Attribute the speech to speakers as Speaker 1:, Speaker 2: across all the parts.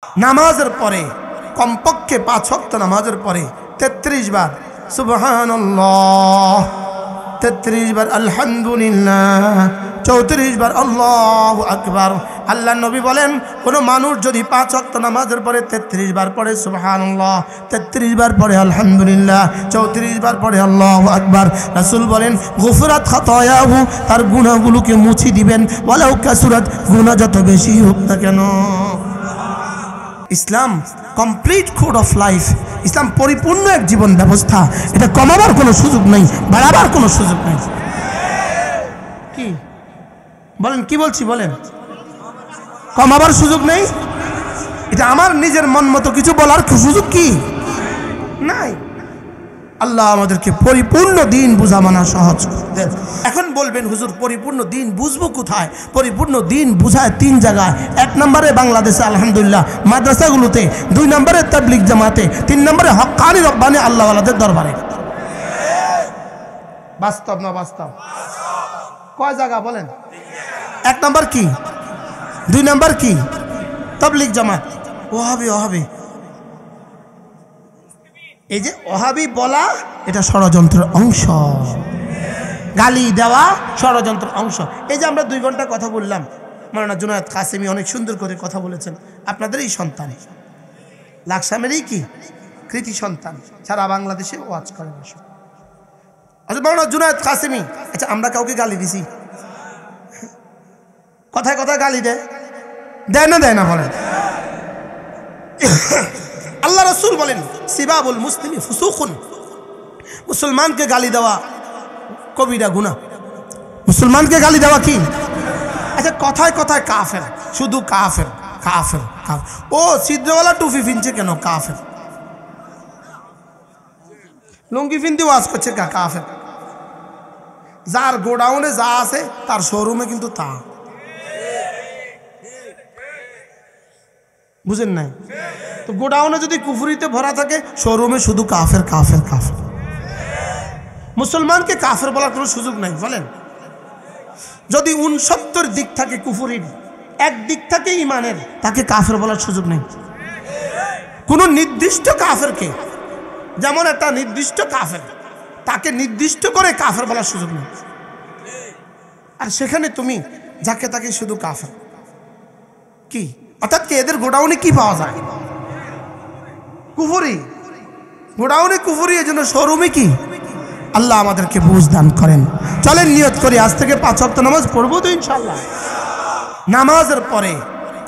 Speaker 1: নামাজের পরে কমপক্ষে 5 ওয়াক্ত নামাজের পরে 33 বার সুবহানাল্লাহ, 33 বার আলহামদুলিল্লাহ, 34 বার আল্লাহু আকবার। আল্লাহ নবী বলেন, কোন মানুষ যদি 5 ওয়াক্ত নামাজের পরে 33 বার পড়ে সুবহানাল্লাহ, 33 বার পড়ে আলহামদুলিল্লাহ, 34 বার পড়ে আল্লাহু আকবার, রাসূল বলেন গুফরাত খাতায়াহু, তার গুনাহগুলোকে মুছি দিবেন, ওয়ালাউ কাসুরাত, গুনাহ যত বেশি হোক না কেন। ইসলাম কমপ্লিট কোড অফ লাইফ, ইসলাম পরিপূর্ণ এক জীবন ব্যবস্থা। এটা কমাবার কোনো সুযোগ নেই, বাড়াবার কোনো সুযোগ নেই। কি বলেন, কি বলছি বলেন? কমাবার সুযোগ নেই। এটা আমার নিজের মন মতো কিছু বলার সুযোগ কি নাই। আল্লাহ আমাদেরকে পরিপূর্ণ দিন বুঝা মানা সহজ দেন। এখন বলবেন হুজুর পরিপূর্ণ দিন বুঝবো কোথায়? পরিপূর্ণ দিন বুঝায় 3 জায়গায়। 1 নম্বরে বাংলাদেশে আলহামদুলিল্লাহ মাদ্রাসাগুলোতে, 2 নম্বরে তাবলীগ জামাতে, 3 নম্বরে হক্কানি রব্বানি আল্লাহওয়ালাদের দরবারে। বাস্তব না বাস্তব? কয় জায়গা বলেন? 1 নম্বর কি, 2 নম্বর কি? তাবলীগ জামাত। ওহাবি এই যে ওহাবি বলা, এটা ষড়যন্ত্রের অংশ। গালি দেওয়া ষড়যন্ত্রের অংশ। এই যে আমরা 2 ঘন্টা কথা বললাম, মাওলানা জুনায়েদ কাসেমি অনেক সুন্দর করে কথা বলেছেন। আপনাদেরই সন্তান, লাকসামেরই কি কৃতি সন্তান, সারা বাংলাদেশে ওয়াজ করে বসে। আচ্ছা মাওলানা জুনায়েদ কাসেমি, আচ্ছা আমরা কাউকে গালি দিছি? কথায় কথায় গালি দেয় না বলেন? আল্লাহ রাসূল বলেন সিবাবুল মুসলিমি ফুসুকুন, মুসলমানকে গালি দেওয়া কবিরা গুনাহ। মুসলমানকে গালি দেওয়া কি? আচ্ছা কথায় কথায় কাফের, শুধু কাফের কাফের কাফের। ও ছিদ্রওয়ালা টুপি ফিনছে কেন? কাফের। লুঙ্গি ফিনতে ওয়াজ করছে কাফের। যার গোডাউনে যা আছে তার শোরুমে কিন্তু তা। বুঝেন নাই? তো গোডাউনে যদি কুফরিতে ভরা থাকে, শোরুমে শুধু কাফের কাফের কাফের। মুসলমানকে কাফের বলার কোনো সুযোগ নাই বলেন? যদি 69 দিক থাকে কুফরির, 1 দিক থাকে ইমানের, তাকে কাফের বলার সুযোগ নেই। কোন নির্দিষ্ট কাফেরকে, যেমন একটা নির্দিষ্ট কাফের, তাকে নির্দিষ্ট করে কাফের বলার সুযোগ নেই। আর সেখানে তুমি যাকে তাকে শুধু কাফের কি, অর্থাৎ কি এদের গোডাউনে কি পাওয়া যায়? কুফরি। গোডাউনে কুফরি, এজন্য শোরুমে কি? আল্লাহ আমাদেরকে বুঝ দান করেন। চলেন নিয়ত করি, আজ থেকে 5 ওয়াক্ত নামাজ পড়বো তো ইনশাআল্লাহ। নামাজের পরে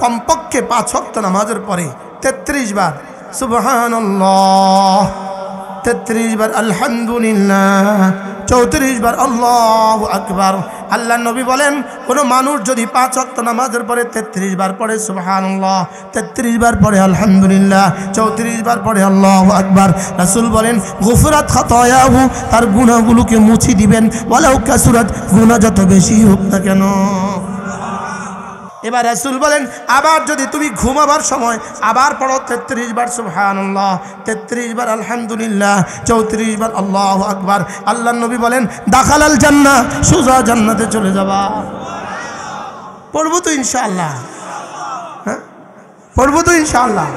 Speaker 1: কমপক্ষে 5 ওয়াক্ত নামাজের পরে 33 বার সুবহানাল্লাহ, 33 বার আলহামদুলিল্লাহ, 34 বার আল্লাহু আকবার। আল্লাহ নবী বলেন, কোন মানুষ যদি 5 ওয়াক্ত নামাজের পরে 33 বার পড়ে সুবহানাল্লাহ, 33 বার পড়ে আলহামদুলিল্লাহ, 34 বার পড়ে আল্লাহু আকবার, রাসূল বলেন গুফরাত খাতায়াহু, তার গুনাহগুলোকে মুছি দিবেন, ওয়ালাউ কাসুরাত, গুনাহ যত বেশি হোক না কেন। এবার রাসূল বলেন, আবার যদি তুমি ঘুমাবার সময় আবার পড়ো 33 বার সুবহানাল্লাহ, 33 বার আলহামদুলিল্লাহ, 34 বার আল্লাহু আকবার। আল্লাহর নবী বলেন দাখালাল জান্নাহ, সোজা জান্নাতে চলে যাবা। পড়বো তো ইনশাআল্লাহ? হ্যাঁ পড়বো তো ইনশাআল্লাহ।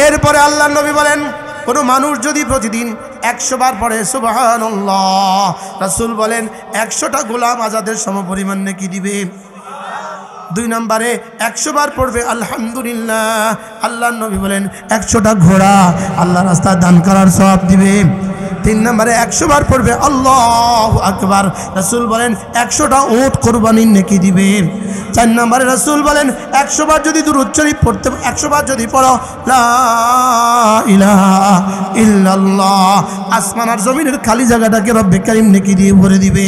Speaker 1: এরপরে আল্লাহর নবী বলেন, কোন মানুষ যদি প্রতিদিন 100 বার পড়ে সুবহানাল্লাহ, রাসূল বলেন 100টা গোলাম আজাদের সমপরিমাণ নেকি দিবে। 2 নম্বরে 100 বার পড়বে আলহামদুলিল্লাহ, আল্লাহর নবী বলেন 100টা ঘোড়া আল্লাহর রাস্তায় দান করার সওয়াব দিবে। 3 নম্বরে 100 বার পড়বে আল্লাহু আকবার, রাসূল বলেন 100টা উট কুরবানির নেকি দিবে। 4 নম্বরে রাসূল বলেন 100 বার যদি দুরূদ শরীফ পড়তে, 100 বার যদি পড়ো লা ইলাহা ইল্লাল্লাহ, আসমান আর জমিনের খালি জায়গাটাকে রব্বে কারীম নেকি দিয়ে ভরে দিবে।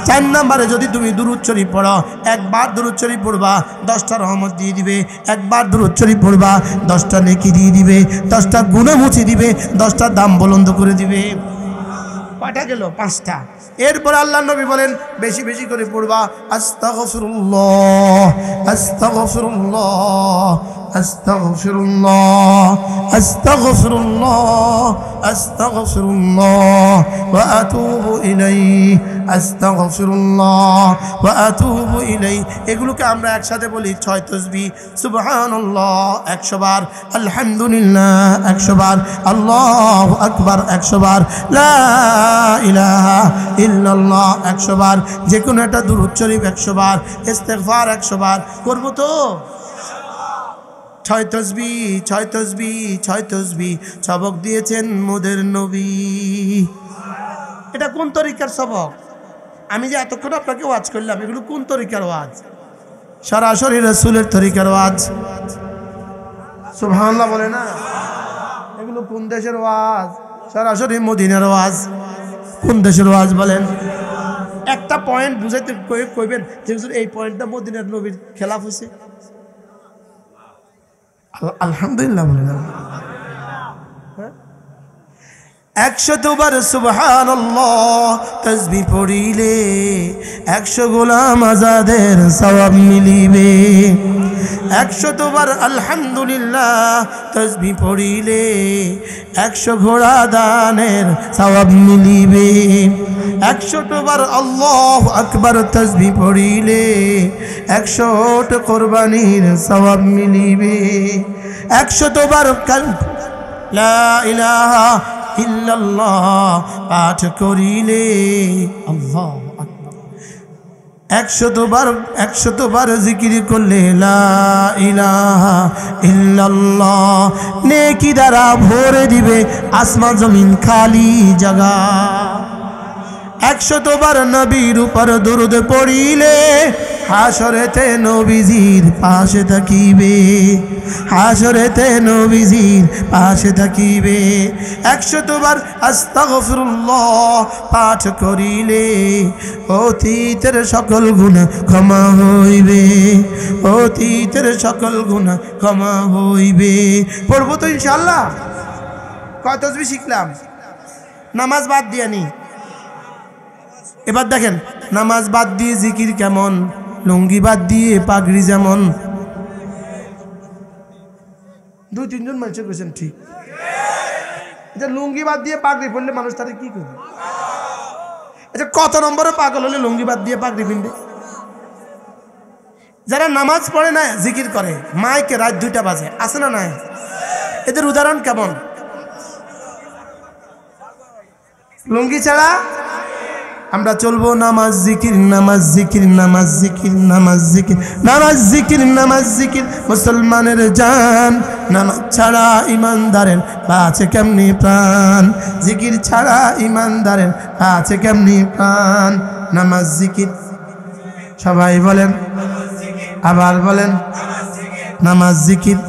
Speaker 1: 4 নম্বরে যদি তুমি দুরূদ শরীফ পড়ো, 1 বার দুরূদ শরীফ পড়বা 10টা রহমত দিয়ে দিবে, 1 বার দুরূদ শরীফ পড়বা 10টা নেকি দিয়ে দিবে, 10টা গুনাহ মুছে দিবে, 10টা দাম বুলন্দ করে দিবে। কয়টা গেল? 5টা। এরপর আল্লাহর নবী বলেন বেশি বেশি করে পড়বা আস্তাগফিরুল্লাহ আস্তাগফিরুল্লাহ আস্তাগফিরুল্লাহ আস্তাগফিরুল্লাহ আস্তাগফিরুল্লাহ ওয়া আতুবু ইলাইহি আস্তাগফিরুল্লাহ ওয়া আতুবু ইলাইহি। এগুলোকে আমরা একসাথে বলি 6 তাসবিহ। সুবহানাল্লাহ 100 বার, আলহামদুলিল্লাহ 100 বার, আল্লাহু আকবার 100 বার, লা ইলাহা ইল্লাল্লাহ 100 বার, যে কোনো একটা দুরূদ শরীফ 100 বার, ইস্তিগফার 100 বার করব তো। 6 তাসবিহ 6 তাসবিহ 6 তাসবিহ সবক দিয়েছেন মোদের নবী। এটা কোন তরিকার সবক? আমি যে এতক্ষণ আপনাকে ওয়াজ করলাম, এগুলো কোন তরিকার ওয়াজ? সরাসরি রাসূলের তরিকার ওয়াজ। সুবহানাল্লাহ বলে না? এগুলো কোন দেশের ওয়াজ? সরাসরি মদিনার ওয়াজ। কোন দেশের ওয়াজ বলেন? একটা পয়েন্ট বুঝাইতে কইবেন যে এই পয়েন্টটা মদিনার নবীর খেলাফ হয়েছে। আলহামদুলিল্লাহ বলেন। 100 বার সুবহানাল্লাহ তাসবিহ পড়িলে 100 গোলাম আজাদের সওয়াব মিলিবে। 100 বার আলহামদুলিল্লাহ তাসবিহ পড়িলে 100 ঘোড়া দানের সওয়াব মিলিবে। 100 বার আল্লাহু আকবার তাসবিহ পড়িলে 100 কোরবানির সওয়াব মিলিবে। 100 বার লা ইলাহা ইল্লাল্লাহ পাঠ করিলে আল্লাহু আকবার 100 বার জিকির করলে লা ইলাহা ইল্লাল্লাহ নেকি দ্বারা ভরে দিবে আসমান জমিন খালি জায়গা। 100 বার নবীর উপর দরুদ পড়িলে হাসরেতে নবীজির পাশে থাকিবে। হাসরেতে নবীজির পাশে থাকিবে। 100 বার আস্তাগফিরুল্লাহ পাঠ করিলে অতীতের সকল গুনাহ ক্ষমা হইবে। অতীতের সকল গুনাহ ক্ষমা হইবে। পড়বো তো ইনশাআল্লাহ। কয় তাসবিহ শিখলাম? নামাজ বাদ দিয়ে নি। এবার দেখেন নামাজ বাদ দিয়ে জিকির কেমন, লুঙ্গি বাদ দিয়ে পাগড়ি যেমন। 2-3 জন মানুষ কইছেন ঠিক। এটা লুঙ্গি বাদ দিয়ে পাগড়ি পরলে মানুষ তারে কি করবে? এটা কত নম্বরে পাগল হলে লুঙ্গি বাদ দিয়ে পাগড়ি পিনবে? যারা নামাজ পড়ে না জিকির করে মাইকে রাত 2টা বাজে, আছে না নাই? এদের উদাহরণ কেমন? লুঙ্গি ছাড়া আমরা চলবো নামাজ জিকির নামাজ জিকির নামাজ জিকির নামাজ জিকির নামাজ জিকির নামাজ জিকির। মুসলমানের জান নামাজ ছাড়া ইমানদারের আছে কেমনি প্রাণ? জিকির ছাড়া ইমানদারের আছে কেমনি প্রাণ? নামাজ জিকির সবাই বলেন, আবার বলেন নামাজ জিকির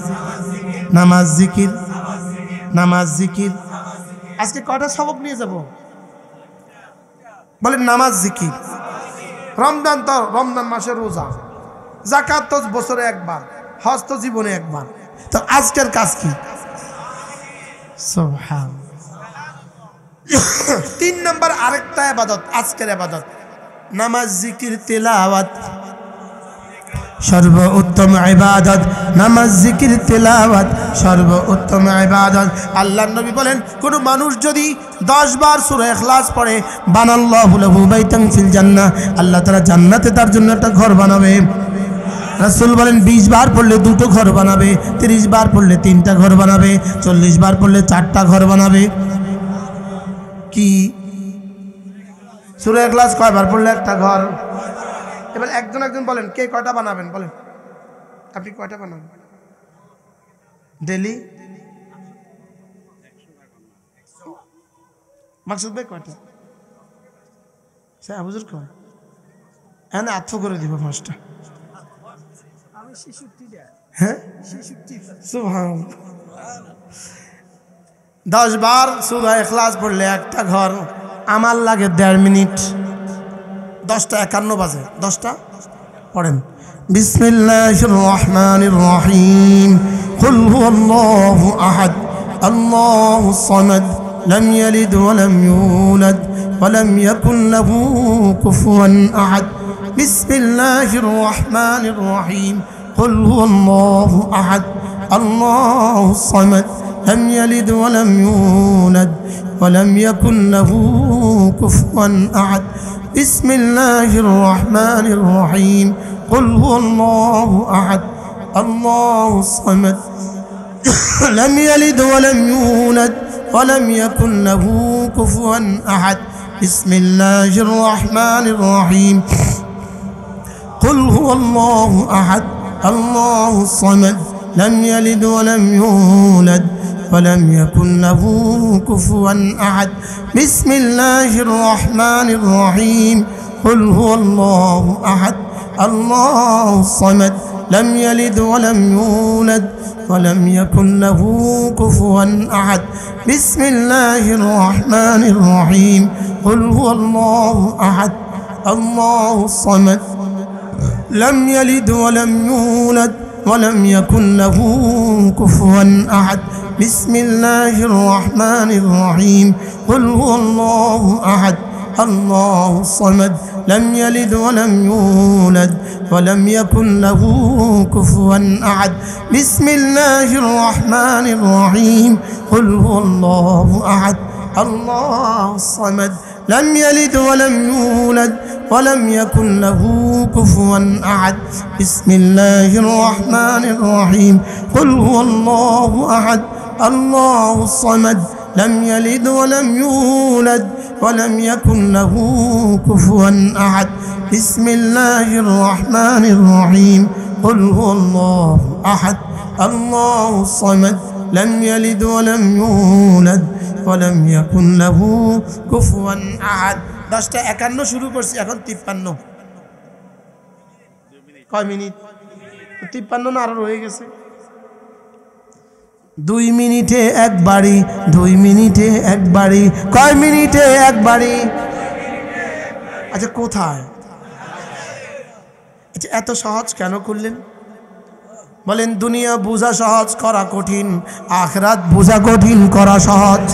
Speaker 1: নামাজ জিকির নামাজ জিকির। আজকে কয়টা সবক নিয়ে যাব বলেন? নামাজ জিকির। রমজান তো রমজান মাসের রোজা, যাকাত তো বছরে একবার, হজ তো জীবনে একবার। তো আজকের কাজ কি? সুবহানাল্লাহ। 3 নম্বর আরেকটা ইবাদত, আজকের ইবাদত নামাজ জিকির তেলাওয়াত। সর্বোত্তম ইবাদত নামাজ জিকির তেলাওয়াত, সর্বোত্তম ইবাদত। আল্লাহর নবী বলেন কোন মানুষ যদি 10 বার সূরা ইখলাস পড়ে বানাল্লাহু লাহু বাইতান ফিল জান্নাহ, আল্লাহ তাআলা জান্নাতে তার জন্য একটা ঘর বানাবে। রাসূল বলেন 20 বার পড়লে 2টো ঘর বানাবে, 30 বার পড়লে 3টা ঘর বানাবে, 40 বার পড়লে 4টা ঘর বানাবে। কি সূরা ইখলাস কয়বার পড়লে একটা ঘর? এবার একজন একজন বলেন কে কয়টা বানাবেন? বলেন আপনি কয়টা বানাবেন ডেলি? মাকসুদ ভাই কয়টা? স্যার হুজুর কয়? হ্যাঁ না আত্ম করে দিব 5টা। আমি 66টা। হ্যাঁ 66। সুবহানাল্লাহ। 10 বার সূরা ইখলাস পড়লে একটা ঘর। আমার লাগে 1.5 মিনিট। 10টা 51 বাজে। 10টা পড়েন। বিসমিল্লাহির রহমানির রহিম। কুল হুয়াল্লাহু আহাদ আল্লাহুস সামাদ লাম ইয়ালিদ ওয়া লাম ইউলাদ ওয়া লাম ইয়াকুল লাহু কুফুয়ান আহাদ। বিসমিল্লাহির রহমানির রহিম। কুল হুয়াল্লাহু আহাদ আল্লাহুস সামাদ লাম ইয়ালিদ ওয়া লাম ইউলাদ ওয়া লাম ইয়াকুল লাহু কুফুয়ান আহাদ বিসমিল্লাহির রহমানির রহিম কুল হুয়াল্লাহু আহাদ আল্লাহুস সামাদ লাম ইয়ালিদ ওয়া লাম ইউলাদ ওয়া লাম ইয়াকুল লাহু কুফুয়ান আহাদ বিসমিল্লাহির রহমানির রহিম কুল হুয়াল্লাহু আহাদ আল্লাহুস সামাদ لم يلد ولم يولد ولم يكن له كفوا أحد بسم الله الرحمن الرحيم قل هو الله أحد الله الصمد لم يلد ولم يولد ولم يكن له كفوا أحد بسم الله الرحمن الرحيم قل هو الله أحد الله الصمد لم يلد ولم يولد ولم يكن له كفوا أحد بسم الله الرحمن الرحيم قل هو الله أحد الله الصمد لم يلد ولم يولد ولم يكن له كفوا أحد بسم الله الرحمن الرحيم قل هو الله أحد الله الصمد لم يلد ولم يولد ولم يكن له كفوا أحد بسم الله الرحمن الرحيم قل هو الله أحد الله الصمد لم يلد ولم يولد ولم يكن له كفوا أحد بسم الله الرحمن الرحيم قل هو الله أحد الله الصمد لم يلد ولم يولد ولم يكن له كفوا أحد 10টা 51 শুরু করছি এখন 53 কয় মিনিট 53 না আরো রয়ে গেছে 2 মিনিটে একবারই 2 মিনিটে একবারই কয় মিনিটে একবারই আচ্ছা কোথায় আচ্ছা এত সহজ কেন করলেন বলেন দুনিয়া বোঝা সহজ করা কঠিন আখিরাত বোঝা কঠিন করা সহজ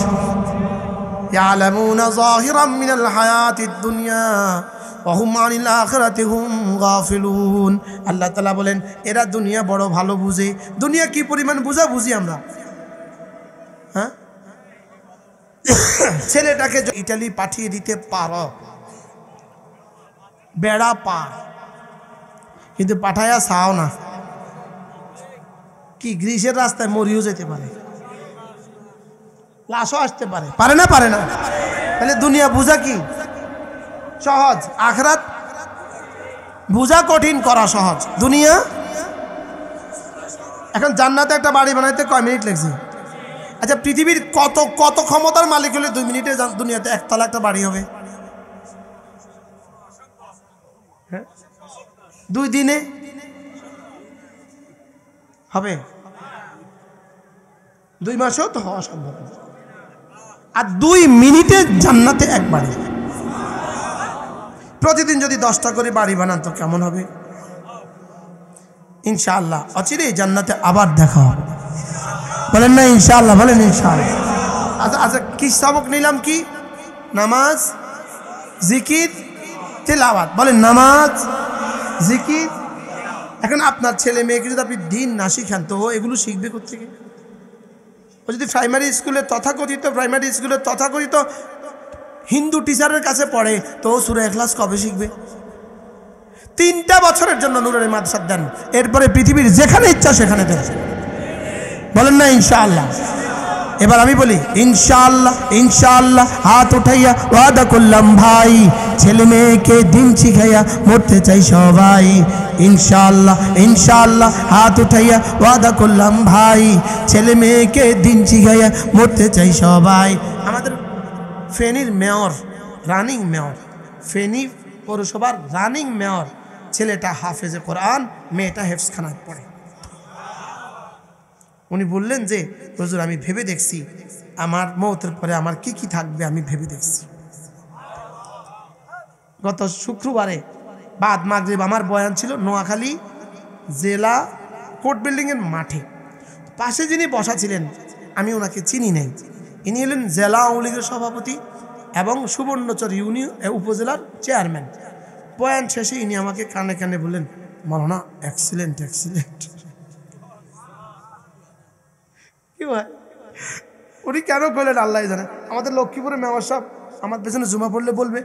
Speaker 1: يعلمون ظاهرا من الحياة الدنيا وهم عن الآخرة هم غافلون আল্লাহ তাআলা বলেন এরা দুনিয়া বড় ভালো বুঝে দুনিয়া কি পরিমাণ বুঝা বুঝি আমরা হ্যাঁ ছেলেটাকে ইতালি পাঠিয়ে দিতে পারো বেড়া পার কিন্তু পাঠায়া চাও না কি গ্রিসের রাস্তায় মরিও যেতে পারে লাশও আসতে পারে পারে না তাহলে দুনিয়া বুঝা কি সহজ আখিরাত বুঝা কঠিন করা সহজ দুনিয়া এখন জান্নাতে একটা বাড়ি বানাইতে কয় মিনিট লাগছে আচ্ছা পৃথিবীর কত কত ক্ষমতার মালিক হলে 2 মিনিটে দুনিয়াতে একতলা একটা বাড়ি হবে হ্যাঁ 2 দিনে হবে 2 মাসেও তো হওয়া সম্ভব আর 2 মিনিটে জান্নাতে এক বাড়ি প্রতিদিন যদি 10টা করে বাড়ি বানান তো কেমন হবে ইনশাআল্লাহ অচিরেই জান্নাতে আবার দেখা হবে বলেন না ইনশাআল্লাহ বলেন ইনশাআল্লাহ আচ্ছা কি সবক নিলাম কি নামাজ জিকির তেলাওয়াত বলেন নামাজ জিকির এখন আপনার ছেলে মেয়েকে যদি আপনি দিন না শিখান তো এগুলো শিখবে কোত্থেকে ও যদি প্রাইমারি স্কুলে তথাকথিত হিন্দু টিচারের কাছে পড়ে তো সূরা ইখলাস কবে শিখবে 3টা বছরের জন্য নূরের মাদ্রাসা দেন এরপরে পৃথিবীর যেখানে ইচ্ছা সেখানে দেন বলেন না ইনশাআল্লাহ এবার আমি বলি ইনশাআল্লাহ হাত উঠাইয়া ওয়াদা করলাম ভাই ছেলে মেয়েকে দিন শিখাইয়া মরতে চাই সবাই ইনশাআল্লাহ হাত উঠাইয়া ওয়াদা করলাম ভাই ছেলে মেয়েকে দিন শিখাইয়া মরতে চাই সবাই আমাদের ফেনীর মেয়র রানিং মেয়র ফেনী পৌরসভার রানিং মেয়র ছেলেটা হাফেজে কোরআন মেয়েটা হেফজখানায় পড়ে উনি বললেন যে হুজুর আমি ভেবে দেখছি আমার মওতের পরে আমার কি কি থাকবে আমি ভেবে দেখছি গত শুক্রবারে বাদ মাগরিব আমার বয়ান ছিল নোয়াখালী জেলা কোর্ট বিল্ডিং এর মাঠে পাশে যিনি বসা ছিলেন আমি ওনাকে চিনি নাই ইনি হলেন জেলা আওয়ামী লীগের সভাপতি এবং সুবর্ণচর ইউনিয়ন উপজেলার চেয়ারম্যান বয়ান শেষে ইনি আমাকে কানে কানে বললেন মাওলানা এক্সিলেন্ট কি ভাই উনি কেন করলেন আল্লাহ জানে। আমাদের লক্ষ্মীপুরে মেওয়া সাহেব আমার পেছনে জুমা পড়লে বলবে,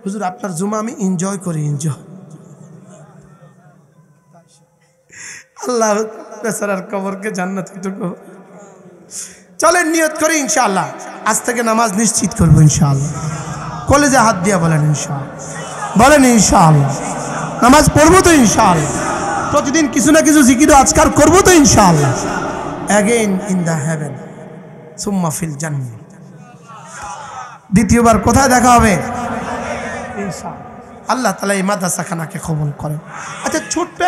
Speaker 1: হুজুর আপনার জুমা আমি এনজয় করি, এনজয়। আল্লাহ বেচারার কবরকে জান্নাতে টুকু। চলেন নিয়ত করি ইনশাআল্লাহ, আজ থেকে নামাজ নিশ্চিত করবো ইনশাআল্লাহ। কলেজে হাত দিয়া বলেন ইনশাআল্লাহ, বলেন ইনশাআল্লাহ। নামাজ পড়বো তো ইনশাআল্লাহ, প্রতিদিন কিছু না কিছু জিকির আজকার করবো তো ইনশাআল্লাহ। অ্যাগেইন ইন দ্য হেভেন সুম্মা ফিল জান্নাহ। দ্বিতীয়বার কোথায় দেখা হবে ইনশাআল্লাহ। আল্লাহ তাআলা এই মাদ্রাসাখানাকে কবুল করেন। আচ্ছা, ছোট্ট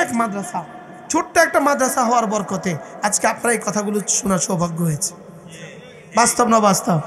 Speaker 1: একটা মাদ্রাসা হওয়ার বরকতে আজকে আপনার এই কথাগুলো শোনার সৌভাগ্য হয়েছে। বাস্তব না বাস্তব?